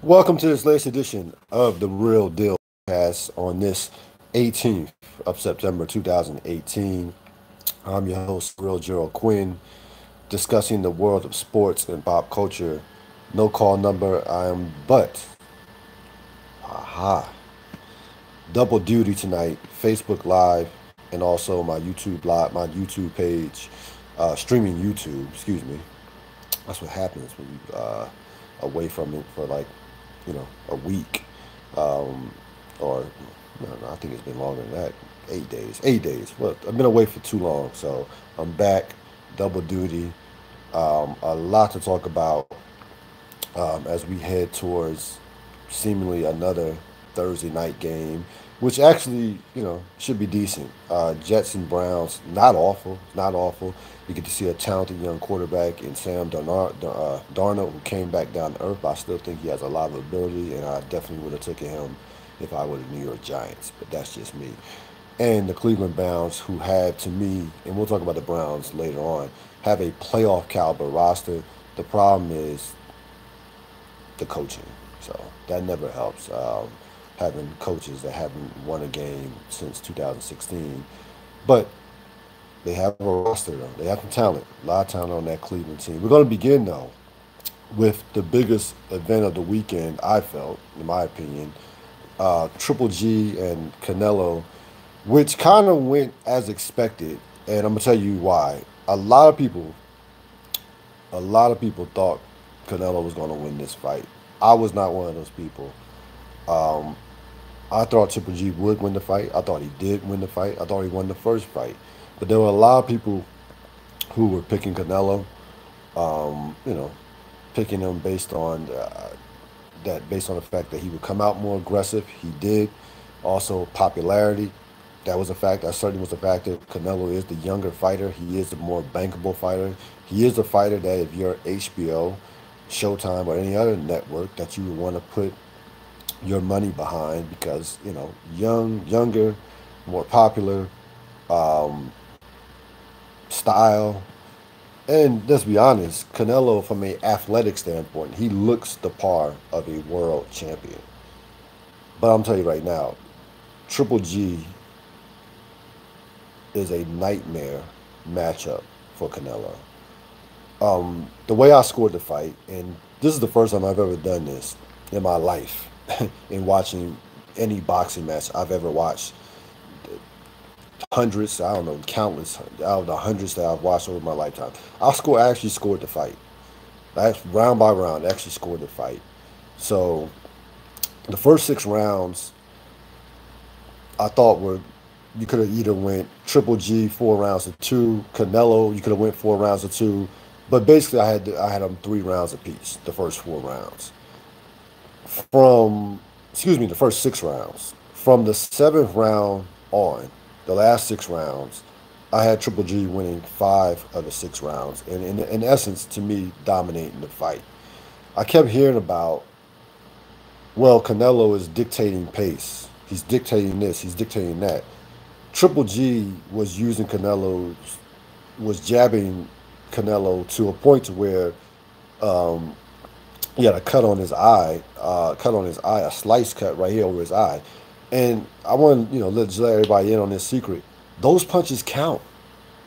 Welcome to this latest edition of the Ril Dil Podcast on this 18th of September 2018. I'm your host, Real Gerald Quinn, discussing the world of sports and pop culture. No call number, I am but, aha, double duty tonight, Facebook Live, and also my YouTube Live, my YouTube page, streaming YouTube, excuse me. That's what happens when you away from it for like a week, or no, I think it's been longer than that. 8 days. 8 days. Well, I've been away for too long, so I'm back, double duty. A lot to talk about as we head towards seemingly another Thursday night game, which actually should be decent. Jets and Browns, not awful, not awful. You get to see a talented young quarterback in Darnold, who came back down to earth. But I still think he has a lot of ability, and I definitely would have taken him if I were the New York Giants. But that's just me. And the Cleveland Browns, who had, to me, and we'll talk about the Browns later on, have a playoff caliber roster. The problem is the coaching. So that never helps. Having coaches that haven't won a game since 2016. But they have a roster, though. They have some talent, a lot of talent on that Cleveland team. We're going to begin, though, with the biggest event of the weekend, I felt, in my opinion, Triple G and Canelo, which kind of went as expected. And I'm going to tell you why. A lot of people thought Canelo was going to win this fight. I was not one of those people. Um, I thought Triple G would win the fight. I thought he did win the fight. I thought he won the first fight. But there were a lot of people who were picking Canelo, um, you know, picking him based on the fact that he would come out more aggressive. He did. Also, popularity. That was a fact. That certainly was a factor. Canelo is the younger fighter. He is the more bankable fighter. He is a fighter that if you're HBO, Showtime, or any other network that you would want to put your money behind because younger, more popular, um, style, and let's be honest, Canelo from a athletic standpoint, he looks the par of a world champion. But I'm telling you right now, Triple G is a nightmare matchup for Canelo. The way I scored the fight, and this is the first time I've ever done this in my life, in watching any boxing match I've ever watched. Hundreds, I don't know, countless, out of the hundreds that I've watched over my lifetime. I actually scored the fight. Round by round, I actually scored the fight. So the first 6 rounds, I thought you could have either went Triple G 4 rounds to 2, Canelo, you could have went 4 rounds to 2, but basically I had them 3 rounds apiece. The first 4 rounds, the first 6 rounds. From the seventh round on, the last 6 rounds, I had Triple G winning 5 of the 6 rounds, and in essence, to me, dominating the fight. I kept hearing about, well, Canelo is dictating pace. He's dictating this. He's dictating that. Triple G was jabbing Canelo to a point to where um, he had a cut on his eye, a slice cut right here over his eye. And I want to, let everybody in on this secret. Those punches count.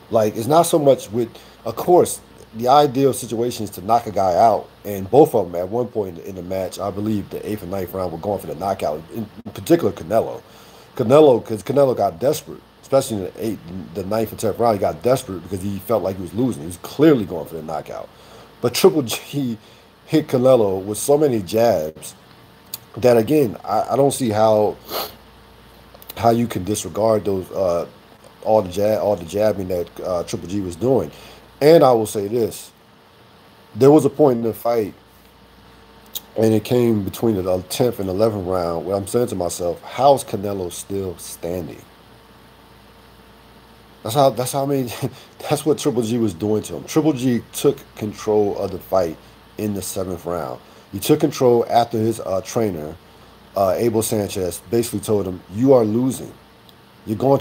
Like, it's not so much with, of course, the ideal situation is to knock a guy out. And both of them, at one point in the match, I believe the eighth and ninth round, were going for the knockout. In particular, because Canelo got desperate, especially in the ninth and tenth round. He got desperate because he felt like he was losing. He was clearly going for the knockout. But Triple G hit Canelo with so many jabs that, again, I don't see how you can disregard those all the jabbing that Triple G was doing. And I will say this: there was a point in the fight, and it came between the 10th and 11th round, where I'm saying to myself, "How's Canelo still standing?" That's how I mean. That's what Triple G was doing to him. Triple G took control of the fight in the seventh round. He took control after his trainer, Abel Sanchez, basically told him, "You are losing. You're going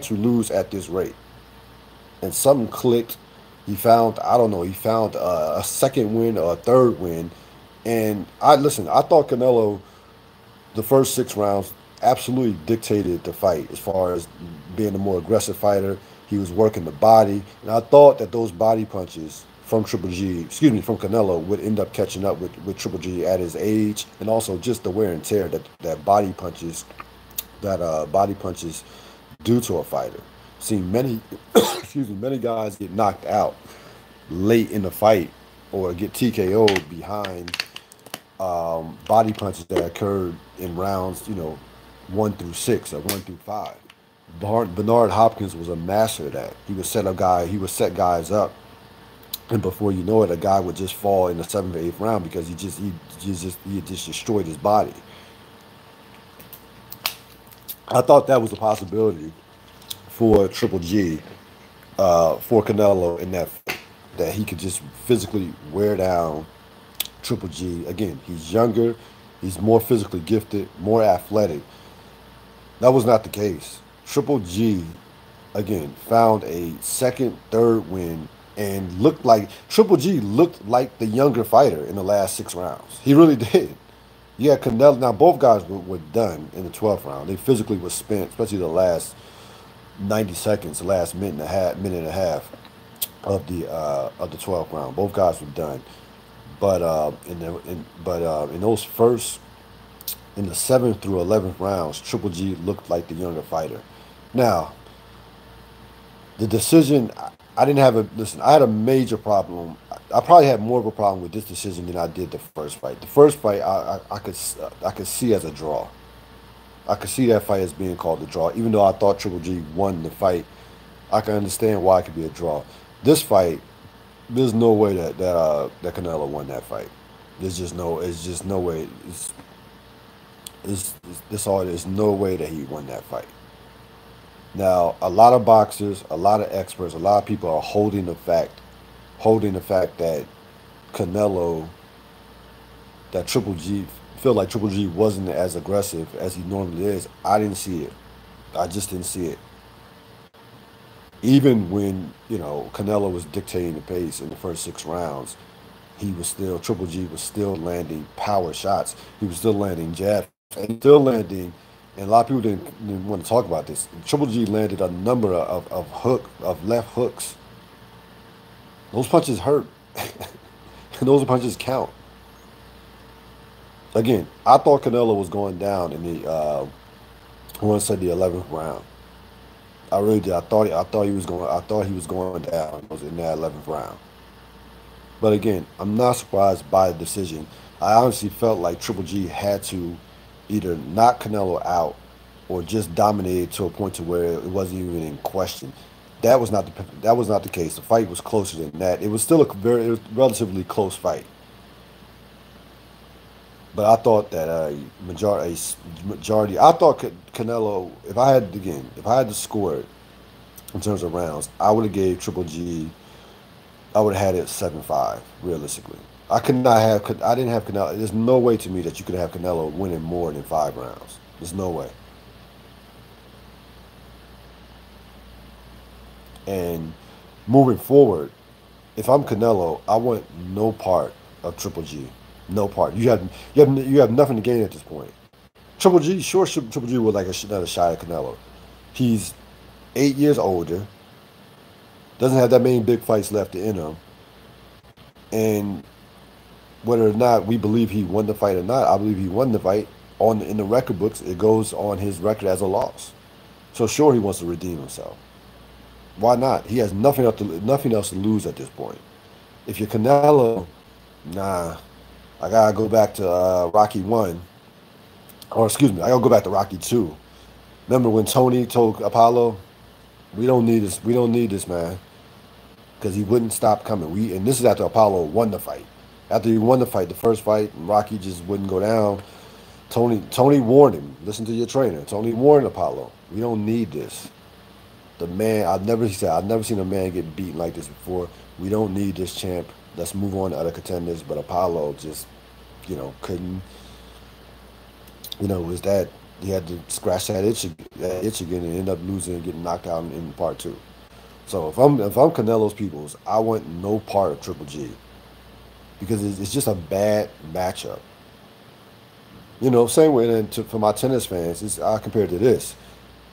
to lose at this rate." And something clicked. He found, I don't know, a second win or a third win, And I thought Canelo the first 6 rounds absolutely dictated the fight as far as being a more aggressive fighter. He was working the body, and I thought that those body punches from from Canelo, would end up catching up with Triple G at his age, and also just the wear and tear that body punches do to a fighter. Seen many, many guys get knocked out late in the fight or get TKO'd behind body punches that occurred in rounds, 1 through 6 or 1 through 5. Bernard Hopkins was a master of that. He would set guys up, and before you know it, a guy would just fall in the 7th or 8th round because he had just destroyed his body. I thought that was a possibility for Triple G, for Canelo in that he could just physically wear down Triple G. Again, he's younger, he's more physically gifted, more athletic. That was not the case. Triple G, again, found a second, third win and Triple G looked like the younger fighter in the last 6 rounds. He really did. Yeah, Canelo. Now both guys were done in the 12th round. They physically were spent, especially the last 90 seconds, the last minute and a half of the 12th round. Both guys were done. But in those first, in the 7th through 11th rounds, Triple G looked like the younger fighter. Now, the decision, I didn't have a listen. I had a major problem. I probably had more of a problem with this decision than I did the first fight. The first fight, I could see as a draw. I could see that fight as being called a draw, even though I thought Triple G won the fight. I can understand why it could be a draw. This fight, there's no way that Canelo won that fight. It's just no way. There's no way that he won that fight. Now, a lot of boxers, a lot of experts, a lot of people are holding the fact that Canelo, that Triple G, feel like Triple G wasn't as aggressive as he normally is. I didn't see it. I just didn't see it. Even when, Canelo was dictating the pace in the first 6 rounds, Triple G was still landing power shots. He was still landing jabs and still landing, and a lot of people didn't want to talk about this. Triple G landed a number of left hooks. Those punches hurt. And those punches count. Again, I thought Canelo was going down in I want to say the 11th round. I really did. I thought he was going down. It was in that 11th round. But again, I'm not surprised by the decision. I honestly felt like Triple G had to either knock Canelo out or just dominate it to a point to where it wasn't even in question. That was not the case. The fight was closer than that. It was still it was relatively close fight. But I thought that I thought Canelo, if I had to score it in terms of rounds, I would have gave Triple G, I would have had it 7-5, realistically. I didn't have Canelo. There's no way to me that you could have Canelo winning more than 5 rounds. There's no way. And moving forward, if I'm Canelo, I want no part of Triple G. No part. You have nothing to gain at this point. Triple G would like another shot at Canelo. He's 8 years older. Doesn't have that many big fights left in him. And whether or not we believe he won the fight or not, I believe he won the fight. In the record books, it goes on his record as a loss. So sure, he wants to redeem himself. Why not? He has nothing else to lose at this point. If you're Canelo, nah, I gotta go back to Rocky 1, or excuse me, I gotta go back to Rocky 2. Remember when Tony told Apollo, "We don't need this. We don't need this, man," because he wouldn't stop coming. And this is after Apollo won the fight. After he won the fight, the first fight, and Rocky just wouldn't go down. Tony warned him. Listen to your trainer. Tony warned Apollo. We don't need this. The man, he said, I've never seen a man get beaten like this before. We don't need this, champ. Let's move on to other contenders. But Apollo just, couldn't, was that he had to scratch that itch again and end up losing and getting knocked out in part 2. So if I'm Canelo's peoples, I want no part of Triple G. because it's just a bad matchup. Same way then for my tennis fans, I compare it to this.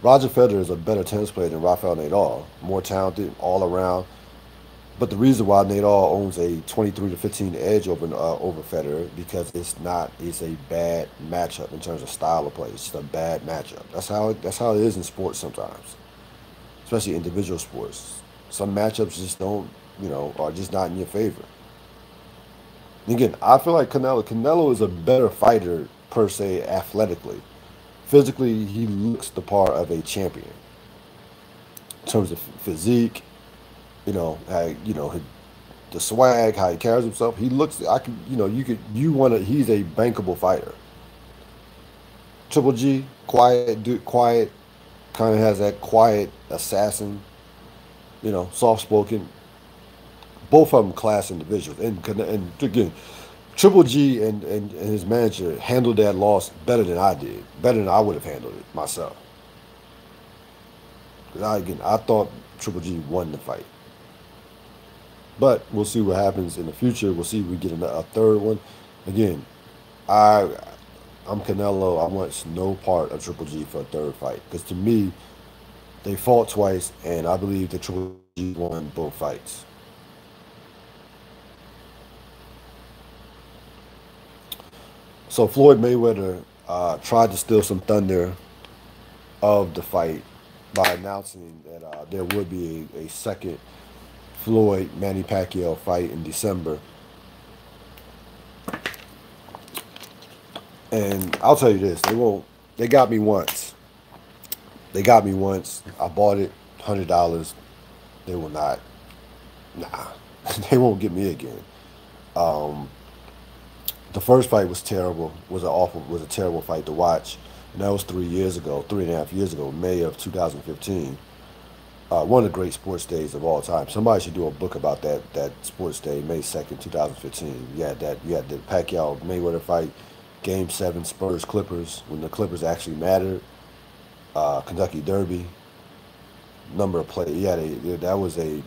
Roger Federer is a better tennis player than Rafael Nadal, more talented all around. But the reason why Nadal owns a 23-15 edge over Federer because it's a bad matchup in terms of style of play. It's just a bad matchup. That's how it is in sports sometimes, especially individual sports. Some matchups just don't are just not in your favor. And again, I feel like Canelo is a better fighter per se athletically. Physically, he looks the part of a champion in terms of physique. The swag, how he carries himself. He looks. I could. You want to. He's a bankable fighter. Triple G, quiet, dude, quiet. Kind of has that quiet assassin. Soft spoken. Both of them class individuals. And again, Triple G and his manager handled that loss better than I did. Better than I would have handled it myself. Because I thought Triple G won the fight. But we'll see what happens in the future. We'll see if we get a third one. Again, I'm Canelo. I want no part of Triple G for a third fight. Because to me, they fought twice, and I believe that Triple G won both fights. So Floyd Mayweather tried to steal some thunder of the fight by announcing that there would be a second Floyd Manny Pacquiao fight in December. And I'll tell you this, they got me once. I bought it, $100. They will not, they won't get me again. The first fight was terrible, was a terrible fight to watch. And that was 3.5 years ago, May of 2015. One of the great sports days of all time. Somebody should do a book about that sports day, May 2nd, 2015. You had the Pacquiao Mayweather fight, Game 7, Spurs Clippers, when the Clippers actually mattered. Kentucky Derby, number of plays. Yeah, that was a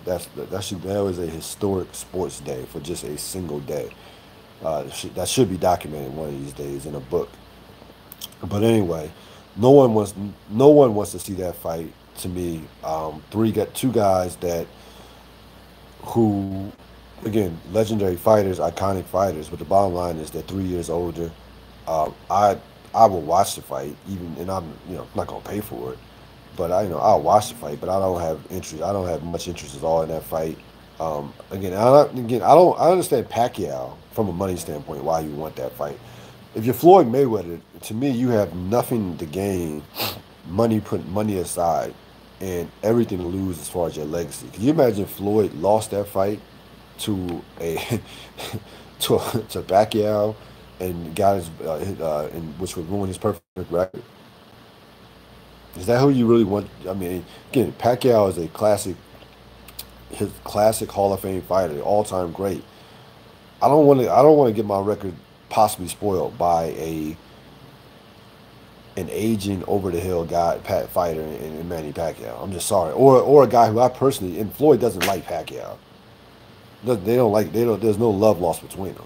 historic sports day for just a single day. That should be documented one of these days in a book. But anyway, no one wants to see that fight. To me, two guys who, again, legendary fighters, iconic fighters. But the bottom line is they're 3 years older. I will watch the fight, even, and I'm not gonna pay for it, but I'll watch the fight. But I don't have interest. I don't have much interest at all in that fight. I understand Pacquiao from a money standpoint why you want that fight. If you're Floyd Mayweather, to me, you have nothing to gain. Put money aside, and everything to lose as far as your legacy. Can you imagine Floyd lost that fight to to Pacquiao and got which would ruin his perfect record? Is that who you really want? I mean, again, Pacquiao is his classic Hall of Fame fighter, all-time great. I don't want to get my record possibly spoiled by an aging over the hill fighter in Manny Pacquiao. I'm just sorry, or a guy who I personally, and Floyd doesn't like Pacquiao. There's no love lost between them.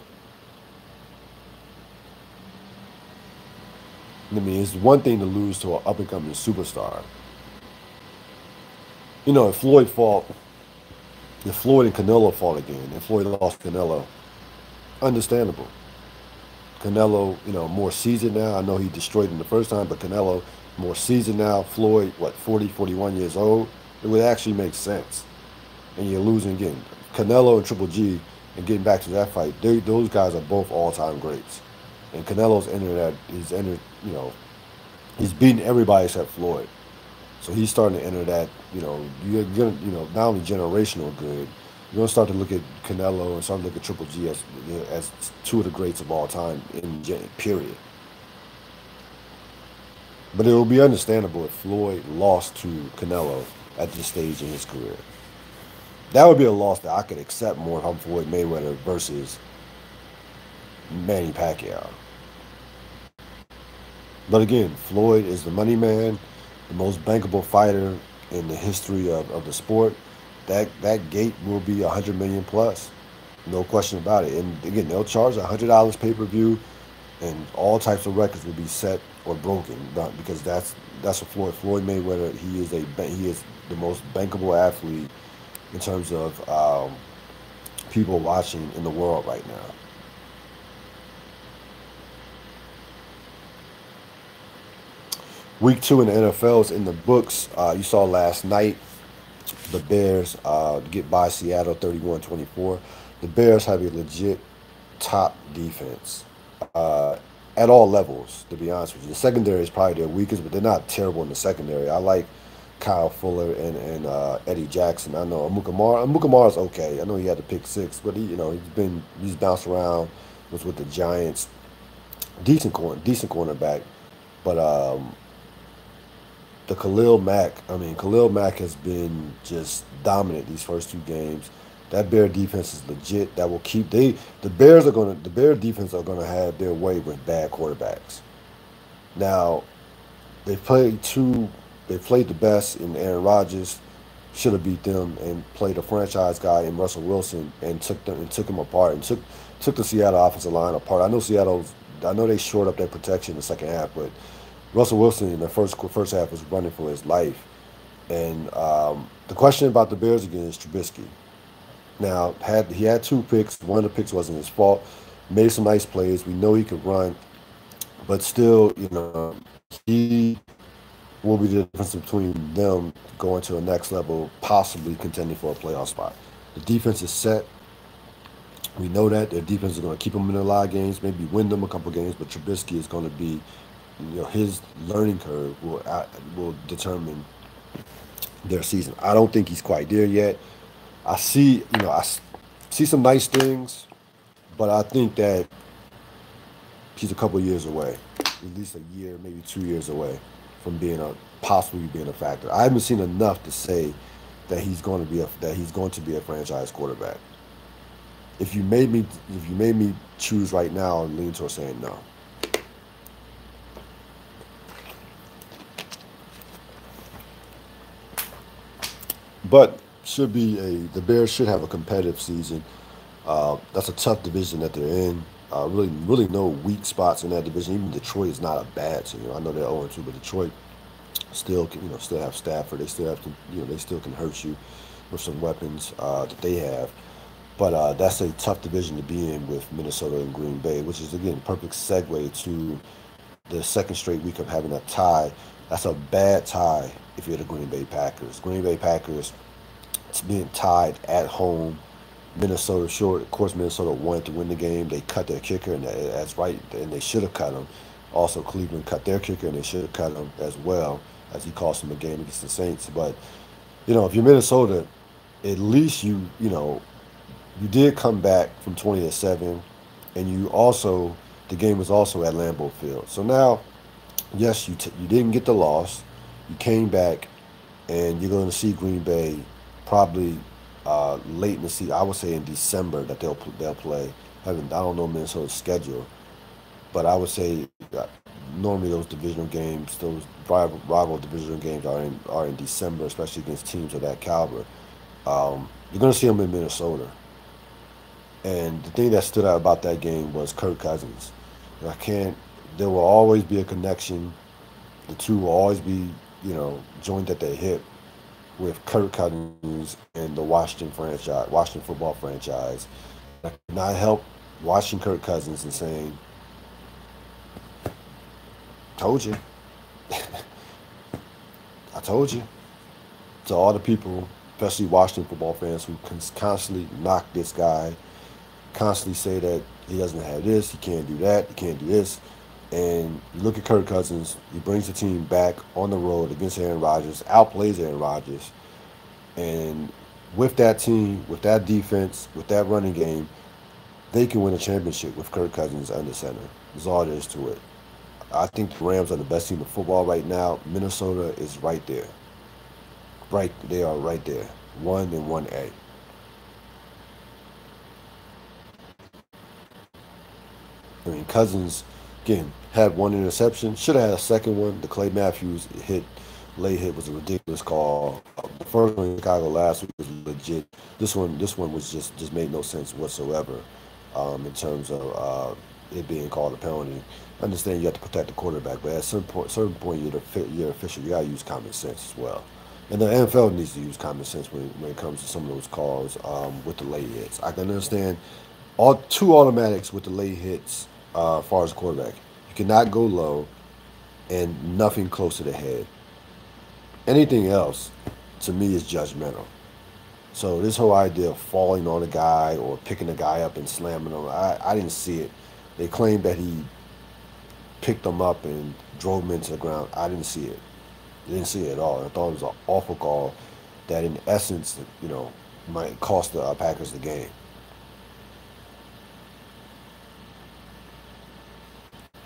I mean, it's one thing to lose to an up and coming superstar. If Floyd and Canelo fought again, and Floyd lost Canelo, understandable. Canelo, more seasoned now. I know he destroyed him the first time, but Canelo, more seasoned now. Floyd, 40, 41 years old? It would actually make sense. And you're losing again. Canelo and Triple G, and getting back to that fight, those guys are both all-time greats. And Canelo's he's beaten everybody except Floyd. So he's starting to enter that, you're gonna, not only generational good, you're gonna start to look at Canelo and start to look at Triple G as two of the greats of all time period. But it will be understandable if Floyd lost to Canelo at this stage in his career. That would be a loss that I could accept more if I'm Floyd Mayweather versus Manny Pacquiao. But again, Floyd is the money man, the most bankable fighter in the history of the sport. That gate will be 100 million plus. No question about it. And again, they'll charge $100 pay per view, and all types of records will be set or broken. Because that's what Floyd Mayweather. He is the most bankable athlete in terms of people watching in the world right now. Week 2 in the NFL is in the books. You saw last night the Bears get by Seattle 31-24. The Bears have a legit top defense at all levels, to be honest with you. The secondary is probably their weakest, but they're not terrible in the secondary. I like Kyle Fuller and Eddie Jackson. I know Amukamara is okay. I know he had to pick six, but he's bounced around. Was with the Giants, decent cornerback, but Khalil Mack has been just dominant these first two games. That Bear defense is legit. That will keep the Bear defense are gonna have their way with bad quarterbacks. Now they played two. They played the best in Aaron Rodgers. Should have beat them and played a franchise guy in Russell Wilson and took him apart and took the Seattle offensive line apart. I know they shored up their protection in the second half, but Russell Wilson in the first half was running for his life. And the question about the Bears again is Trubisky. Now he had two picks. One of the picks wasn't his fault. Made some nice plays. We know he could run, but still, he will be the difference between them going to the next level, possibly contending for a playoff spot. The defense is set. We know that their defense is going to keep them in a lot of games, maybe win them a couple games, but Trubisky is going to be, his learning curve will determine their season. I don't think he's quite there yet. I see some nice things, but I think that he's a couple years away, at least a year, maybe 2 years away from possibly being a factor. I haven't seen enough to say that he's going to be a franchise quarterback. If you made me choose right now, I'm leaning towards saying no. But the Bears should have a competitive season. That's a tough division that they're in. Really no weak spots in that division. Even Detroit is not a bad team. I know they're 0-2, but Detroit still have Stafford. They still have to, they still can hurt you with some weapons that they have. But that's a tough division to be in with Minnesota and Green Bay, which is again perfect segue to the second straight week of having a tie. That's a bad tie if you're the Green Bay Packers. Green Bay Packers, it's being tied at home. Minnesota short. Of course, Minnesota wanted to win the game. They cut their kicker, and that's right, and they should have cut him. Also, Cleveland cut their kicker, and they should have cut him as well, as he cost them a game against the Saints. But if you're Minnesota, at least you did come back from 20-7, and the game was also at Lambeau Field. So now, yes, you didn't get the loss. You came back, and you're going to see Green Bay probably late in the season. I would say in December that they'll play. I don't know Minnesota's schedule, but I would say that normally those rival divisional games are in December, especially against teams of that caliber. You're going to see them in Minnesota. And the thing that stood out about that game was Kirk Cousins. There will always be a connection. The two will always be, joined at the hip with Kirk Cousins and the Washington football franchise. I could not help watching Kirk Cousins and saying, told you. I told you. To all the people, especially Washington football fans who constantly knock this guy, constantly say that he doesn't have this, he can't do that, he can't do this. And you look at Kirk Cousins, he brings the team back on the road against Aaron Rodgers, outplays Aaron Rodgers. And with that team, with that defense, with that running game, they can win a championship with Kirk Cousins under center. That's all there is to it. I think the Rams are the best team in football right now. Minnesota is right there. They are right there. 1 and 1A. Cousins, again, had one interception. Should have had a second one. The Clay Matthews late hit was a ridiculous call. The first one in Chicago last week was legit. This one was just made no sense whatsoever, in terms of it being called a penalty. I understand you have to protect the quarterback, but at certain point, you're official. You gotta use common sense as well. And the NFL needs to use common sense when it comes to some of those calls, with the late hits. I can understand all two automatics with the late hits, as far as quarterback. You cannot go low and nothing close to the head. Anything else, to me, is judgmental. So this whole idea of falling on a guy or picking a guy up and slamming him, I didn't see it. They claimed that he picked him up and drove him into the ground. I didn't see it. I didn't see it at all. I thought it was an awful call that, in essence, might cost the Packers the game.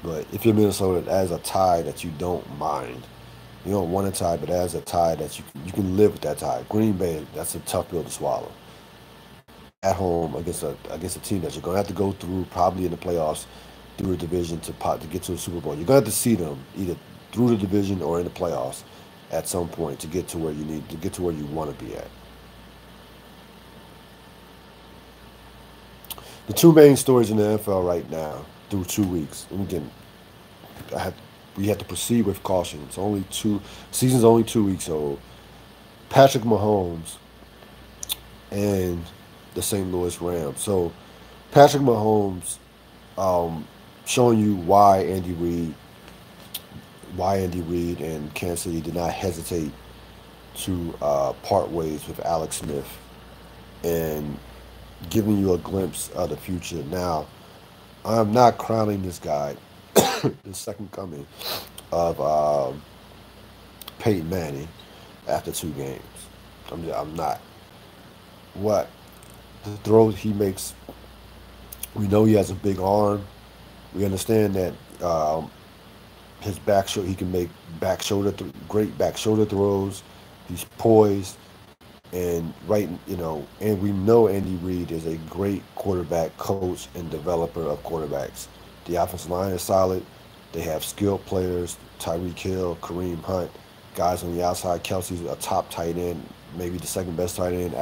But if you're Minnesota, as a tie that you don't mind, you don't want a tie, but as a tie that you can live with that tie. Green Bay, that's a tough pill to swallow at home against a team that you're gonna have to go through probably in the playoffs through a division to get to the Super Bowl. You're gonna have to see them either through the division or in the playoffs at some point to get to where you need to get to where you want to be at. The two main stories in the NFL right now through 2 weeks, and again, I have, we have to proceed with caution. It's only two season's only 2 weeks old. Patrick Mahomes and the St. Louis Rams. So Patrick Mahomes, um, showing you why Andy Reid and Kansas City did not hesitate to part ways with Alex Smith, and giving you a glimpse of the future. Now, I'm not crowning this guy the second coming of Peyton Manning after 2 games. I'm not. What the throws he makes, we know he has a big arm. We understand that, his back shoulder, he can make great back shoulder throws. He's poised, and and we know Andy Reid is a great quarterback coach and developer of quarterbacks. The offensive line is solid. They have skilled players: Tyreek Hill, Kareem Hunt, guys on the outside. Kelsey's a top tight end, maybe the second best tight end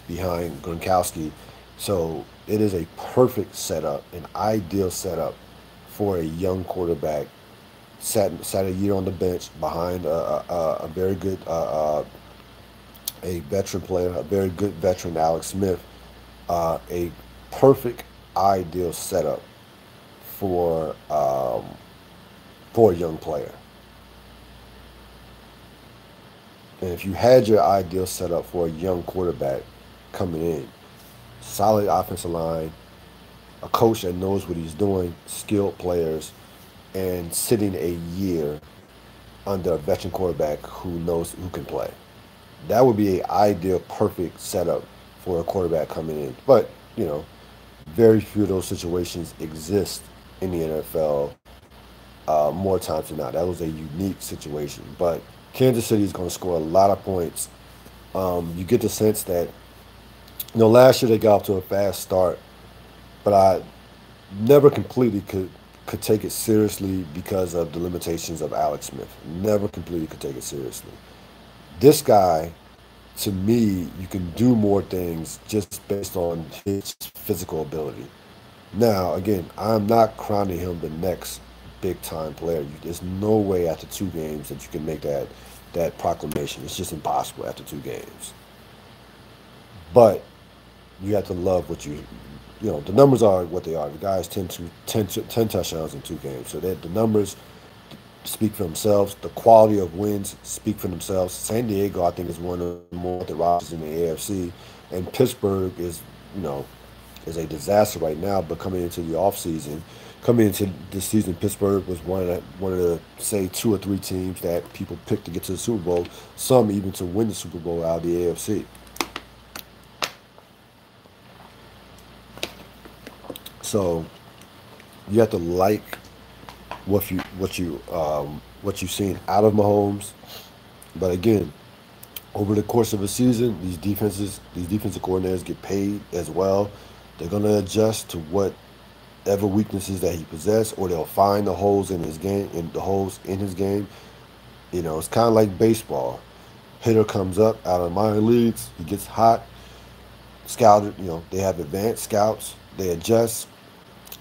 behind Gronkowski. So it is a perfect setup, an ideal setup for a young quarterback. Sat a year on the bench behind a very good a veteran player, a very good veteran, Alex Smith. A perfect ideal setup for a young player. And if you had your ideal setup for a young quarterback coming in, solid offensive line, a coach that knows what he's doing, skilled players, and sitting a year under a veteran quarterback who can play. That would be a ideal, perfect setup for a quarterback coming in. But, very few of those situations exist in the NFL, more times than not. That was a unique situation. But Kansas City is going to score a lot of points. You get the sense that, last year they got off to a fast start, but I never completely could take it seriously because of the limitations of Alex Smith. Never completely could take it seriously. This guy, to me, you can do more things just based on his physical ability. Now, again, I'm not crowning him the next big time player. There's no way after 2 games that you can make that proclamation. It's just impossible after 2 games. But you have to love the numbers are what they are. The guys 10 touchdowns in 2 games. So that the numbers speak for themselves. The quality of wins speak for themselves. San Diego, I think, is one of the more the rosters in the AFC, and Pittsburgh is a disaster right now. But coming into this season, Pittsburgh was one of the say 2 or 3 teams that people picked to get to the Super Bowl. Some even to win the Super Bowl out of the AFC. So you have to like what you've seen out of Mahomes. But again, over the course of a season, these defensive coordinators get paid as well. They're gonna adjust to whatever weaknesses that he possesses, or they'll find the holes in his game. It's kind of like baseball. Hitter comes up out of the minor leagues. He gets hot, scouted. They have advanced scouts. They adjust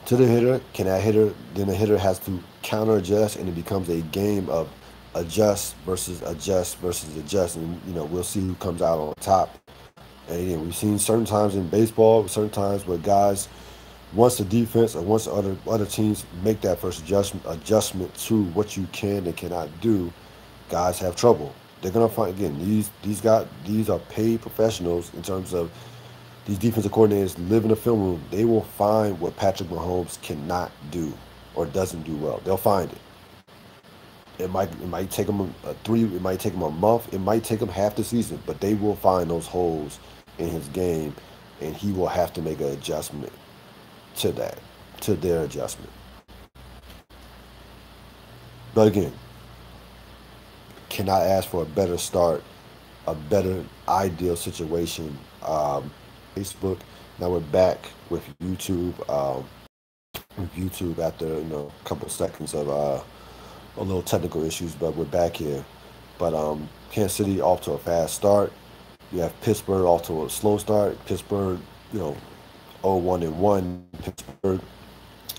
to the hitter. Can that hitter? Then the hitter has to counter adjust, and it becomes a game of adjust versus adjust versus adjust. And we'll see who comes out on top. And again, we've seen certain times in baseball, certain times where guys, once the defense or once other teams make that first adjustment to what you can and cannot do, guys have trouble. They're gonna find, again, these guys, these are paid professionals in terms of these defensive coordinators live in the film room. They will find what Patrick Mahomes cannot do or doesn't do well. They'll find it. It might take them it might take them a month, it might take them half the season, but they will find those holes in his game, and he will have to make an adjustment to that, to their adjustment. But again, cannot ask for a better start, a better ideal situation. Facebook. Now we're back with YouTube. After a couple of seconds of a little technical issues, but we're back here. But Kansas City off to a fast start. You have Pittsburgh off to a slow start. Pittsburgh, 0-1-1. Pittsburgh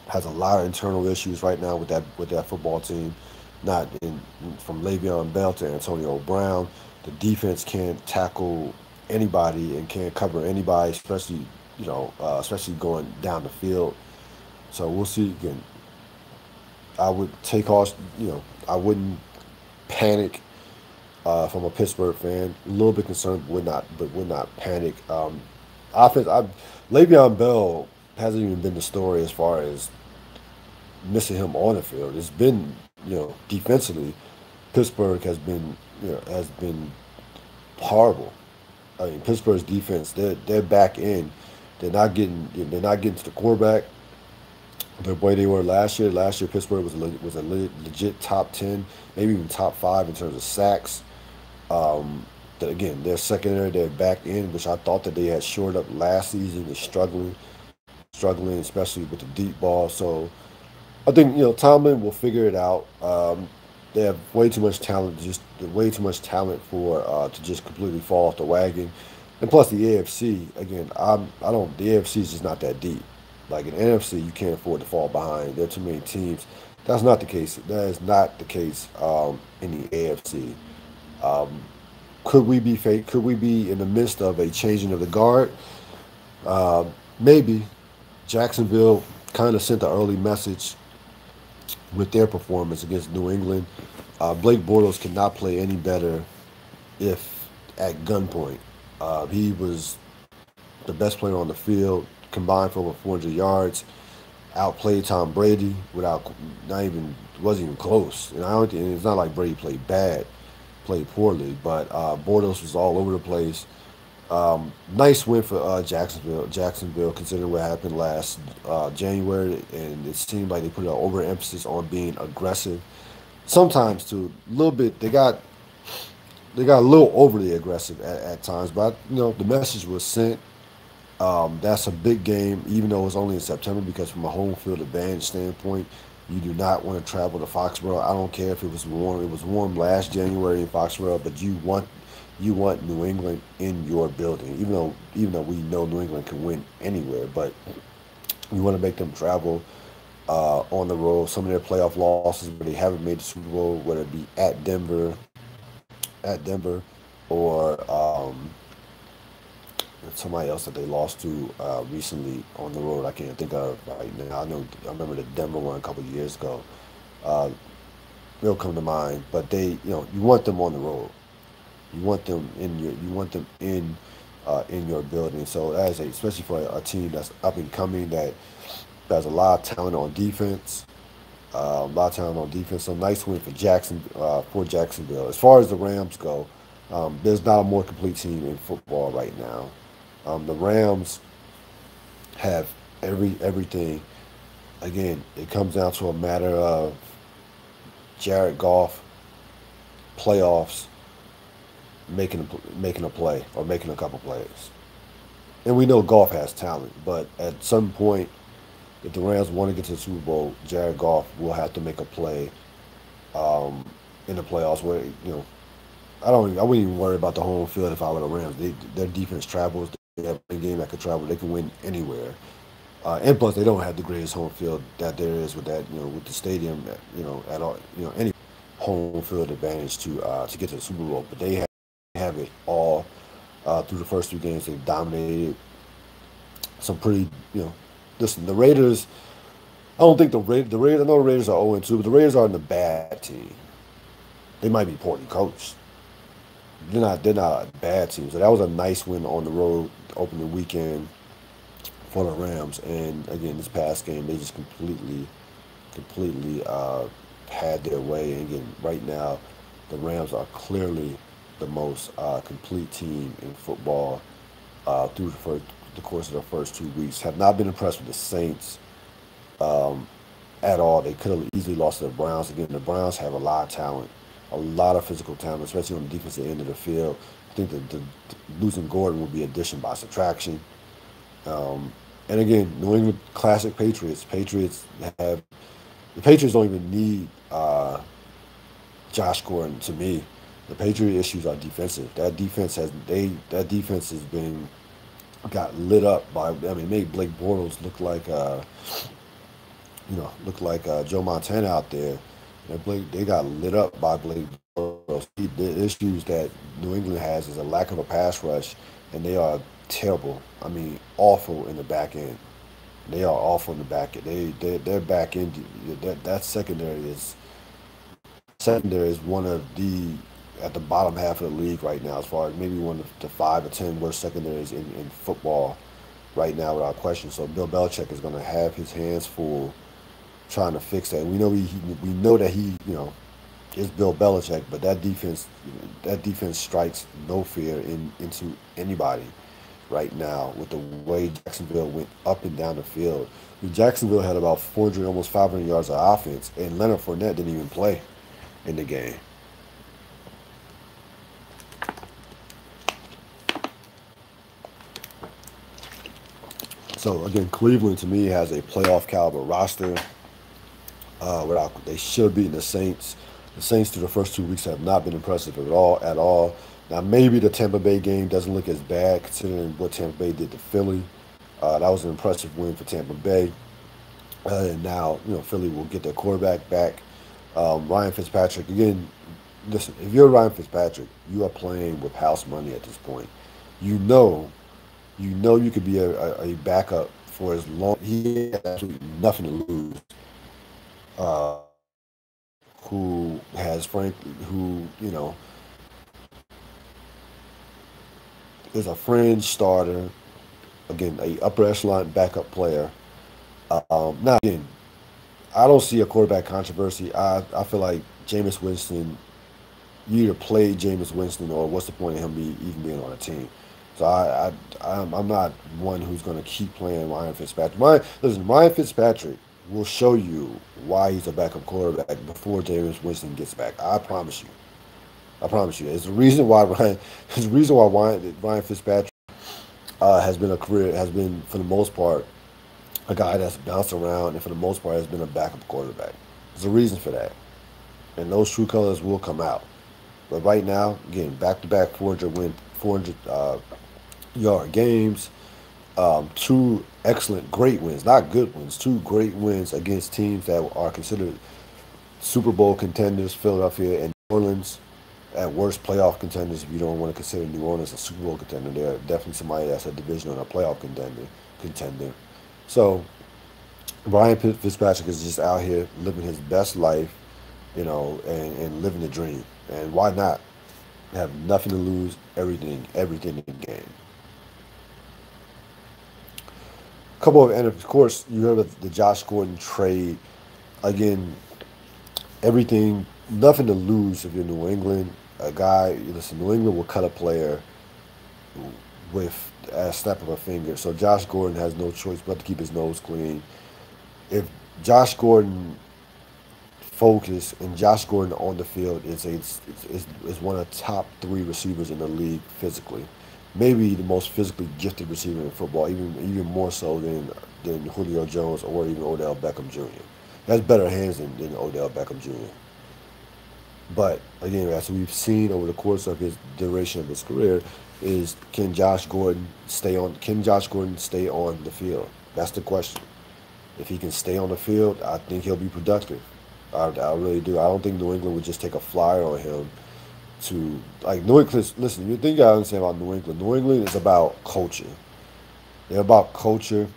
has a lot of internal issues right now with that football team. Not in From Le'Veon Bell to Antonio Brown. The defense can't tackle anybody and can't cover anybody, especially going down the field. So we'll see. Again, I would take off. I wouldn't panic. From a Pittsburgh fan, a little bit concerned, but would not panic. Offense, Le'Veon Bell hasn't even been the story as far as missing him on the field. It's been, defensively, Pittsburgh has been horrible. I mean, Pittsburgh's defense, they're back in. They're not getting to the quarterback the way they were last year. Last year, Pittsburgh was a legit top 10, maybe even top 5 in terms of sacks. Again, they're secondary, they're back in, which I thought that they had shored up last season. They're struggling, especially with the deep ball. So I think Tomlin will figure it out. They have way too much talent, just way too much talent for to just completely fall off the wagon. And plus the AFC, again, the AFC is just not that deep. Like in NFC, you can't afford to fall behind. There are too many teams. That's not the case. That is not the case in the AFC. Could we be fake? Could we be in the midst of a changing of the guard? Maybe. Jacksonville kind of sent an early message with their performance against New England. Blake Bortles cannot play any better if at gunpoint. He was the best player on the field, combined for over 400 yards. Outplayed Tom Brady wasn't even close. And it's not like Brady played poorly, but Bortles was all over the place. Nice win for Jacksonville, considering what happened last January, and it seemed like they put an overemphasis on being aggressive. Sometimes too, a little bit. They got a little overly aggressive at times, but the message was sent. That's a big game, even though it's only in September, because from a home field advantage standpoint, you do not want to travel to Foxborough. I don't care if it was warm. It was warm last January in Foxborough, but you want New England in your building, even though we know New England can win anywhere, but you want to make them travel on the road. Some of their playoff losses where they haven't made the Super Bowl, whether it be at Denver, or somebody else that they lost to recently on the road. I can't think of right now. I remember the Denver one a couple of years ago. They'll come to mind, but you want them on the road. You want them in your building. So especially for a team that's up and coming, that has a lot of talent on defense. So nice win for Jacksonville. As far as the Rams go, there's not a more complete team in football right now. The Rams have everything. Again, it comes down to a matter of Jared Goff, playoffs, making a play or making a couple plays. And we know Goff has talent, but at some point, if the Rams want to get to the Super Bowl, Jared Goff will have to make a play in the playoffs where I wouldn't even worry about the home field if I were the Rams. Their defense travels. They have a game that could travel. They can win anywhere. And plus, they don't have the greatest home field that there is with that, with the stadium, at all, any home field advantage to get to the Super Bowl. But they have it all through the first 2 games. They've dominated some pretty, listen, the Raiders. I don't think the Raiders. I know the Raiders are 0-2, but the Raiders aren't a bad team. They might be poorly coached. They're not a bad team. So that was a nice win on the road opening weekend for the Rams. And again, this past game, they just completely had their way. And again, right now, the Rams are clearly the most complete team in football through the course of the first 2 weeks. Have not been impressed with the Saints at all. They could have easily lost to the Browns. Again, the Browns have a lot of talent, a lot of physical talent, especially on the defensive end of the field. I think that losing Gordon will be addition by subtraction. Um, and again, New England classic Patriots. Have the Patriots don't even need Josh Gordon to me. The Patriot issues are defensive. That defense has been got lit up by. I mean, made Blake Bortles look like Joe Montana out there. And they got lit up by Blake Bortles. The issues that New England has is a lack of a pass rush, and they are terrible. I mean, awful in the back end. They are awful in the back end. Their back end, that secondary is one of the at the bottom half of the league right now, as far as maybe one of the 5 or 10 worst secondaries in football right now, without question. So Bill Belichick is going to have his hands full trying to fix that. We know that he is Bill Belichick, but that defense strikes no fear into anybody right now with the way Jacksonville went up and down the field. I mean, Jacksonville had about 400, almost 500 yards of offense, and Leonard Fournette didn't even play in the game. So again, Cleveland to me has a playoff caliber roster. They should have beaten the Saints. The Saints through the first 2 weeks have not been impressive at all. At all. Now maybe the Tampa Bay game doesn't look as bad considering what Tampa Bay did to Philly. That was an impressive win for Tampa Bay. And now Philly will get their quarterback back. Ryan Fitzpatrick again. Listen, if you're Ryan Fitzpatrick, you are playing with house money at this point. You know, you could be a backup for as long. He has absolutely nothing to lose. Uh, who has frankly who is a fringe starter, again a upper echelon backup player. Now again, I don't see a quarterback controversy. I feel like Jameis Winston. You either play Jameis Winston or what's the point of him even being on a team? So I'm not one who's going to keep playing Ryan Fitzpatrick. Ryan Fitzpatrick will show you why he's a backup quarterback before Jameis Winston gets back. I promise you. I promise you. It's the reason why Ryan Fitzpatrick has been for the most part a guy that's bounced around and for the most part has been a backup quarterback. There's a reason for that, and those true colors will come out. But right now, again, back-to-back 400-yard games, two excellent, great wins, not good wins, two great wins against teams that are considered Super Bowl contenders, Philadelphia and New Orleans, at worst playoff contenders if you don't want to consider New Orleans a Super Bowl contender. They're definitely somebody that's a division or a playoff contender. So Ryan Fitzpatrick is just out here living his best life, and living the dream. And why not? Have nothing to lose, everything in the game. And of course, you heard of the Josh Gordon trade. Again, nothing to lose if you're New England. New England will cut a player with a snap of a finger. So Josh Gordon has no choice but to keep his nose clean. If Josh Gordon Josh Gordon on the field is one of the top 3 receivers in the league physically. Maybe the most physically gifted receiver in football, even more so than Julio Jones or even Odell Beckham Jr. He has better hands than Odell Beckham Jr. But again, as we've seen over the course of his duration of his career, is Can Josh Gordon stay on the field? That's the question. If he can stay on the field, I think he'll be productive. I really do. I don't think New England would just take a flyer on him to like New England. Listen, you think I understand about New England. New England is about culture. They're about culture,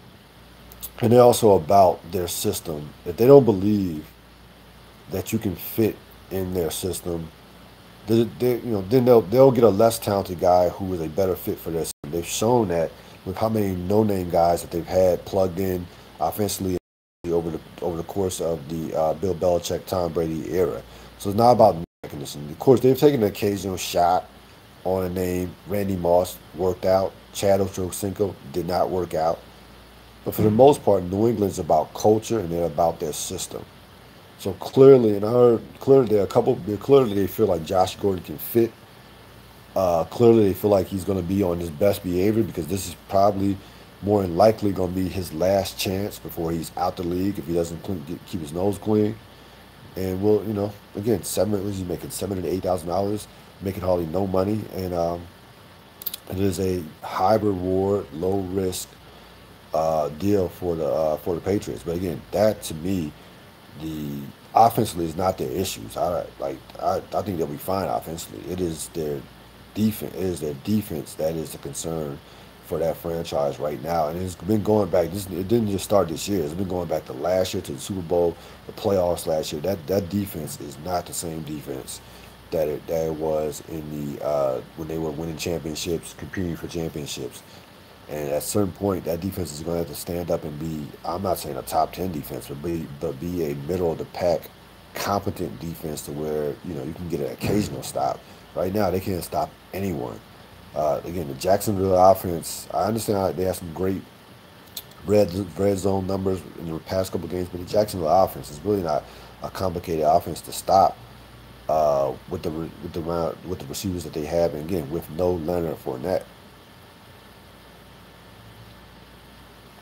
and they're also about their system. If they don't believe that you can fit in their system, then they'll get a less talented guy who is a better fit for their system. They've shown that with how many no-name guys that they've had plugged in offensively over the course of the Bill Belichick, Tom Brady era. So it's not about recognition. Of course, they've taken an occasional shot on a name. Randy Moss worked out. Chad Ochocinco did not work out. But for the most part, New England's about culture and they're about their system. So clearly, and I heard clearly clearly they feel like Josh Gordon can fit. Clearly they feel like he's going to be on his best behavior because this is probably more than likely going to be his last chance before he's out the league if he doesn't keep his nose clean. And we'll, again, was he making $7,000 to $8,000, making hardly no money, and it is a high reward, low risk deal for the Patriots. But again, that to me, the offensively is not their issues. I think they'll be fine offensively. It is their defense. It is their defense that is the concern for that franchise right now. And it's been going back. It didn't just start this year. It's been going back to last year, to the Super Bowl, the playoffs last year. That defense is not the same defense that it was in the when they were winning championships, competing for championships. And at a certain point, that defense is going to have to stand up and be, I'm not saying a top 10 defense, but be a middle of the pack, competent defense to where, you can get an occasional stop. Right now, they can't stop anyone. Again, the Jacksonville offense, I understand they have some great red zone numbers in the past couple of games, but the Jacksonville offense is really not a complicated offense to stop with the receivers that they have, and again, with no Leonard Fournette.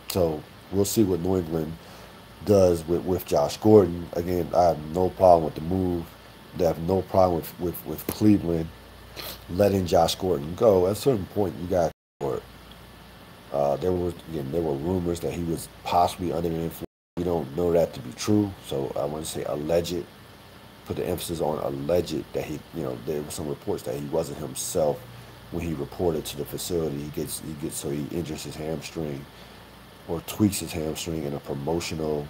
So we'll see what New England does with Josh Gordon. Again, I have no problem with the move. I have no problem with Cleveland letting Josh Gordon go. At a certain point, you got for it. There were rumors that he was possibly under the influence. We don't know that to be true, so I want to say alleged. Put the emphasis on alleged that there were some reports that he wasn't himself when he reported to the facility. He injures his hamstring or tweaks his hamstring in a promotional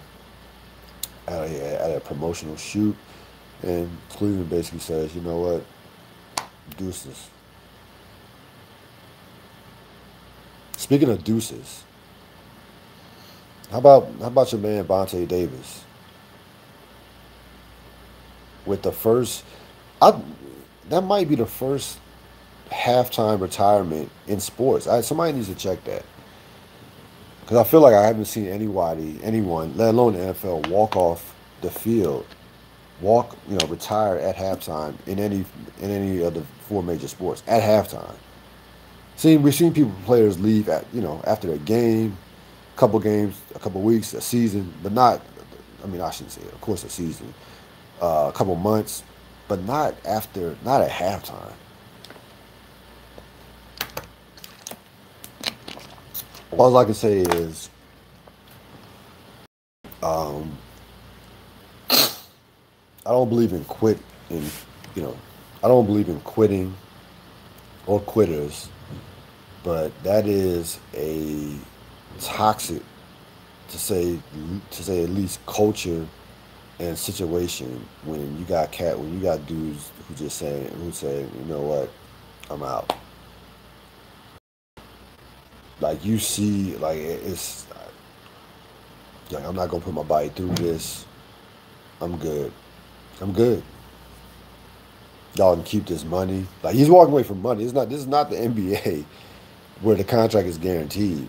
at a promotional shoot, and Cleveland basically says, you know what, deuces. Speaking of deuces, how about your man Vontae Davis with the first? I That might be the first halftime retirement in sports. Somebody needs to check that. Because I feel like I haven't seen anyone, let alone the NFL, walk off the field, retire at halftime in any of the four major sports at halftime. We've seen players leave after a game, couple games, a couple weeks, a season, but not. I mean, I shouldn't say it. Of course, a season, a couple months, but not at halftime. All I can say is, um, I don't believe in you know, I don't believe in quitting or quitters, but that is a toxic, to say at least, culture and situation when you got dudes who say, you know what, I'm out. Like you see, like it's like I'm not gonna put my body through this. I'm good. I'm good. Y'all can keep this money. Like he's walking away from money. This is not the NBA where the contract is guaranteed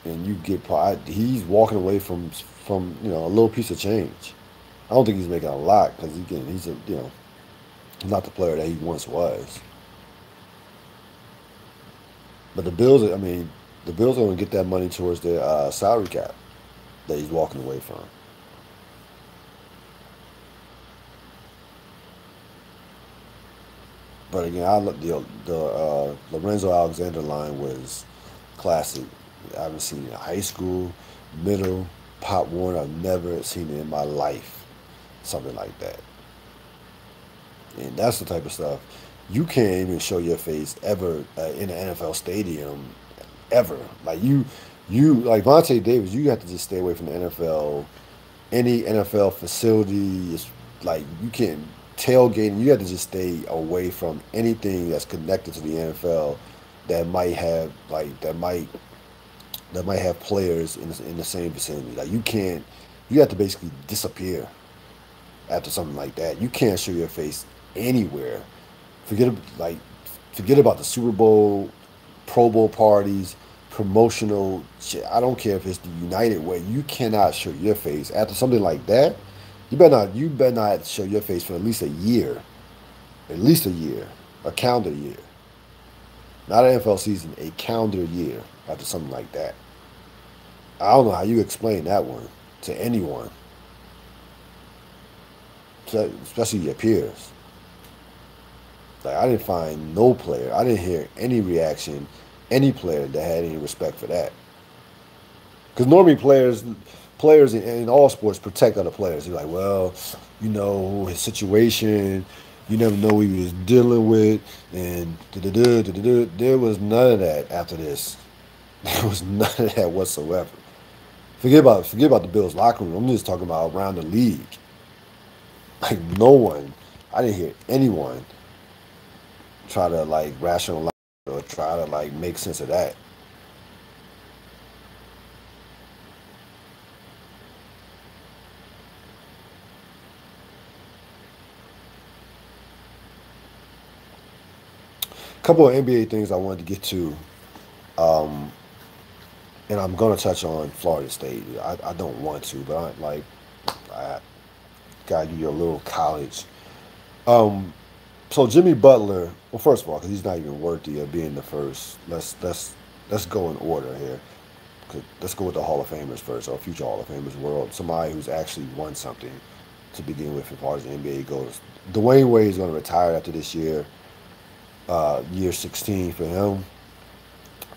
and you get he's walking away from a little piece of change. I don't think he's making a lot because again he's not the player that he once was. But the Bills are going to get that money towards their salary cap that he's walking away from. But again, I look the Lorenzo Alexander line was classic. I haven't seen it in high school, middle, Pop Warner. I've never seen it in my life. Something like that. And that's the type of stuff you can't even show your face ever in an NFL stadium, ever. Like you like Vontae Davis, you have to just stay away from the NFL. Any NFL facility is like you can't tailgating. You have to just stay away from anything that's connected to the NFL that might have players in the same vicinity. Like you can't. You have to basically disappear after something like that. You can't show your face anywhere. Forget like forget about the Super Bowl, Pro Bowl parties, promotional shit. I don't care if it's the United Way. You cannot show your face after something like that. You better not show your face for at least a year. At least a year. A calendar year. Not an NFL season, a calendar year after something like that. I don't know how you explain that one to anyone, especially your peers. Like I didn't find no player. I didn't hear any reaction, any player that had any respect for that. Because normally players in all sports protect other players. They're like, well, his situation. You never know what he was dealing with, and there was none of that after this. There was none of that whatsoever. Forget about the Bills locker room. I'm just talking about around the league. Like no one, I didn't hear anyone try to like rationalize or try to like make sense of that. A couple of NBA things I wanted to get to, um, and I'm gonna touch on Florida State. I don't want to, but I gotta give you a little college. Um, so Jimmy Butler. Well, first of all, because he's not even worthy of being the first. Let's go in order here. Let's go with the Hall of Famers first, or future Hall of Famers world. Somebody who's actually won something to begin with, as far as the NBA goes. Dwayne Wade is going to retire after this year, year 16 for him.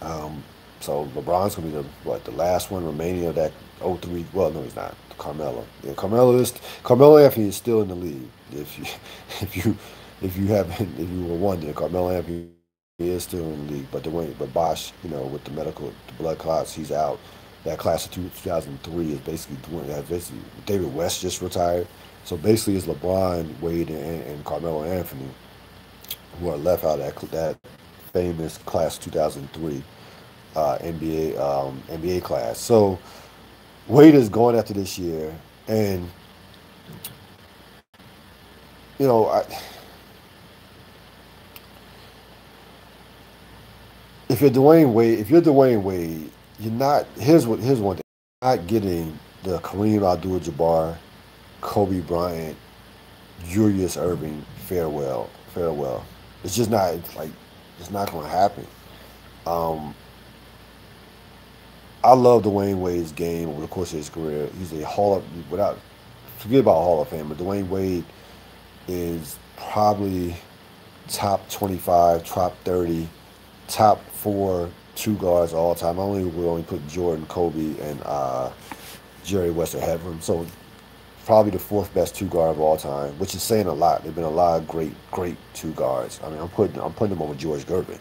Um, so LeBron's going to be the last one remaining of that '03. Well, no, he's not. Carmelo. Yeah, Carmelo Anthony is still in the league. If you if you if you were wondering, Carmelo Anthony is still in the league. But Bosh, with the blood clots, he's out. That class of 2003 is basically doing that. Basically, David West just retired. So basically, it's LeBron, Wade, and Carmelo Anthony who are left out of that famous class 2003 NBA class. So Wade is going after this year, and you know, I, if you're Dwayne Wade, you're not. Here's one thing: you're not getting the Kareem Abdul-Jabbar, Kobe Bryant, Julius Irving farewell. It's just not like it's not going to happen. Um, I love Dwayne Wade's game over the course of his career. He's a without forget about Hall of Fame, but Dwayne Wade is probably top 25, top 30, top four two guards all time. I would only put Jordan, Kobe, and Jerry West ahead of him. So probably the fourth best two guard of all time, which is saying a lot. There've been a lot of great two guards. I mean, I'm putting them over George Gervin,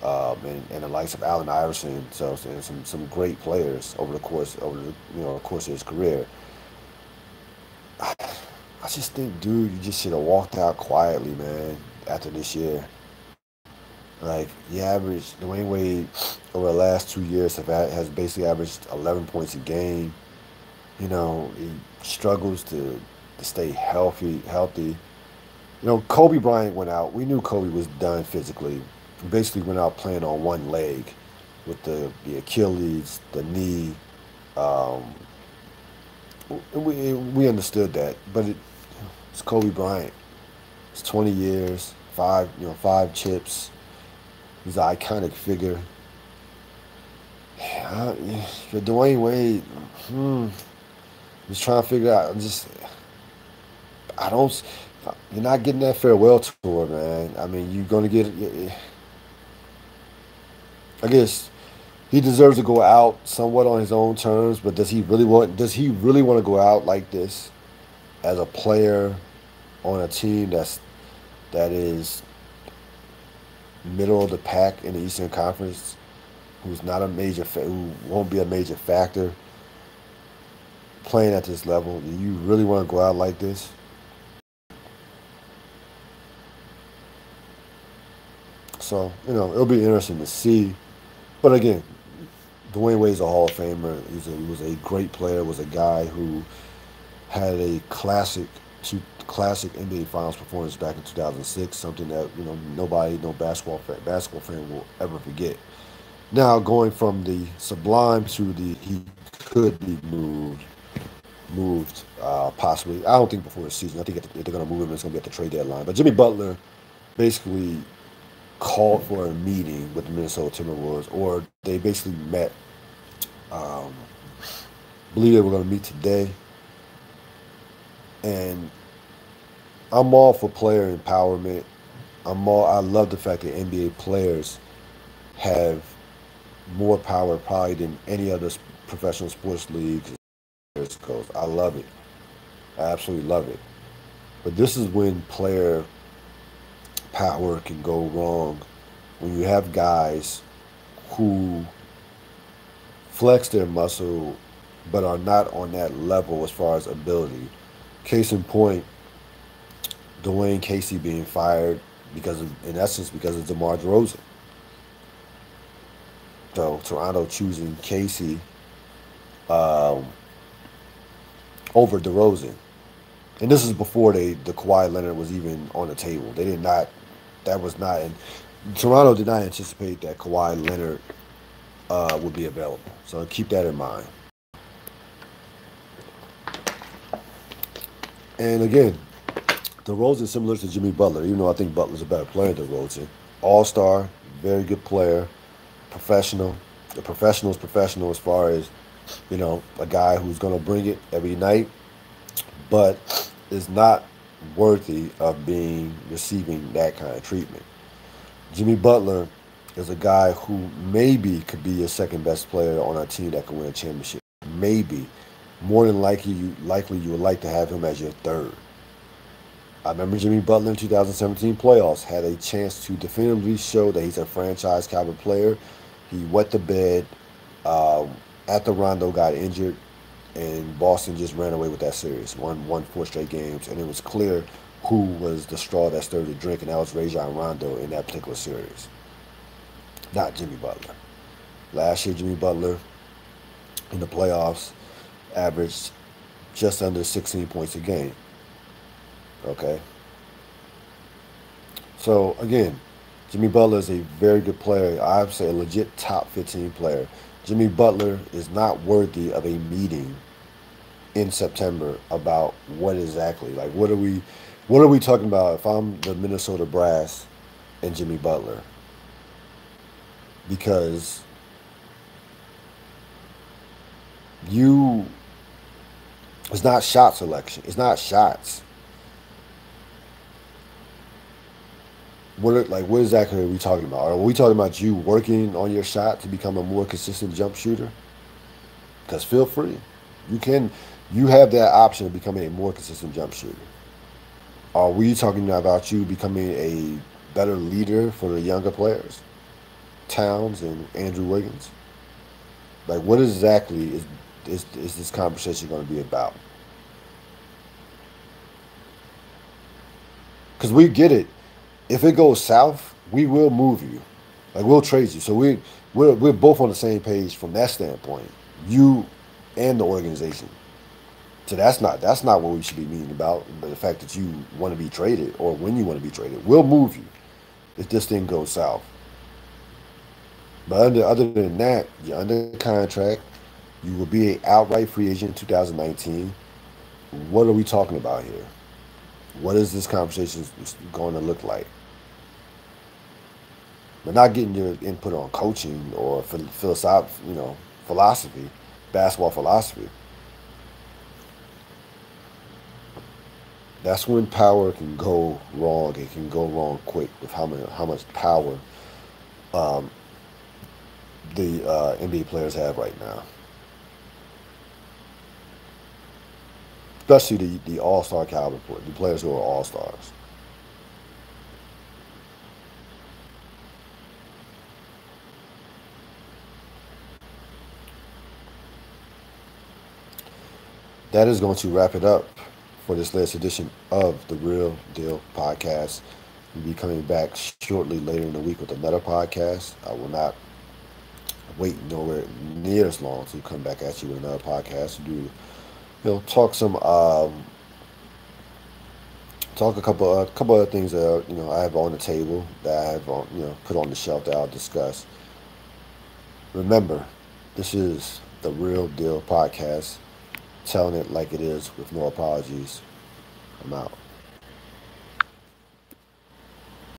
and the likes of Allen Iverson. So and some great players over the course of his career. I just think, dude, you just should have walked out quietly, man. After this year, like Dwayne Wade over the last 2 years has basically averaged 11 points a game. He struggles to stay healthy. Kobe Bryant went out. We knew Kobe was done physically. He basically went out playing on one leg with the Achilles, the knee. Um, we understood that, but it's Kobe Bryant. It's 20 years, five chips. He's an iconic figure. For Dwayne Wade, just trying to figure out. I don't. You're not getting that farewell tour, man. I mean, you're gonna get. I guess he deserves to go out somewhat on his own terms, but does he really want? Does he really want to go out like this as a player on a team that is middle of the pack in the Eastern Conference, who's not a who won't be a major factor playing at this level? Do you really want to go out like this? So it'll be interesting to see. But again, Dwayne Wade's a Hall of Famer. He was a great player. Was a guy who had a classic NBA Finals performance back in 2006. Something that nobody, no basketball fan will ever forget. Now going from the sublime to the he could be moved possibly. I don't think before the season. I think if they're going to move him, it's going to be at the trade deadline. But Jimmy Butler basically called for a meeting with the Minnesota Timberwolves, or they basically met. Believe they were going to meet today, and I'm all for player empowerment. I love the fact that NBA players have more power probably than any other professional sports leagues. I love it. I absolutely love it. But this is when player power can go wrong, when you have guys who flex their muscle but are not on that level as far as ability. Case in point, Dwayne Casey being fired in essence, because of DeMar DeRozan. So Toronto choosing Casey um, over DeRozan. And this is before the Kawhi Leonard was even on the table. They did not. That was not. And Toronto did not anticipate that Kawhi Leonard would be available. So keep that in mind. And again, DeRozan is similar to Jimmy Butler, even though I think Butler's a better player than DeRozan. All-star, very good player, professional. The professional is professional as far as, a guy who's going to bring it every night, but is not worthy of receiving that kind of treatment. Jimmy Butler is a guy who maybe could be your second best player on a team that can win a championship. Maybe. More than likely, you would like to have him as your third. I remember Jimmy Butler in 2017 playoffs had a chance to definitively show that he's a franchise caliber player. He wet the bed after Rondo got injured, and Boston just ran away with that series. Won 4 straight games, and it was clear who was the straw that stirred the drink, and that was Rajon Rondo in that particular series, not Jimmy Butler. Last year, Jimmy Butler in the playoffs averaged just under 16 points a game. Okay. So again, Jimmy Butler is a very good player. I would say a legit top 15 player. Jimmy Butler is not worthy of a meeting in September about what exactly. Like, what are we talking about if I'm the Minnesota Brass and Jimmy Butler? Because it's not shot selection. It's not shots. What exactly are we talking about? Are we talking about you working on your shot to become a more consistent jump shooter? Because feel free. You have that option of becoming a more consistent jump shooter. Are we talking about you becoming a better leader for the younger players? Towns and Andrew Wiggins? Like, what exactly is this conversation going to be about? Because we get it. If it goes south, we will move you. Like, we'll trade you. So we're both on the same page from that standpoint. You and the organization. So that's not what we should be meaning about. But the fact that you want to be traded, or when you want to be traded, we'll move you if this thing goes south. But other than that, you're under contract. You will be an outright free agent in 2019. What are we talking about here? What is this conversation going to look like? We're not getting your input on coaching or philosophy, basketball philosophy. That's when power can go wrong. It can go wrong quick with how much power um, the NBA players have right now, especially the All Star caliber, the players who are All Stars. That is going to wrap it up for this latest edition of the Real Deal Podcast. We'll be coming back shortly later in the week with another podcast. I will not wait nowhere near as long to come back at you with another podcast. Do talk some talk a couple of things that I have on the table that I have on put on the shelf that I'll discuss. Remember, this is the Real Deal Podcast, telling it like it is with no apologies. I'm out.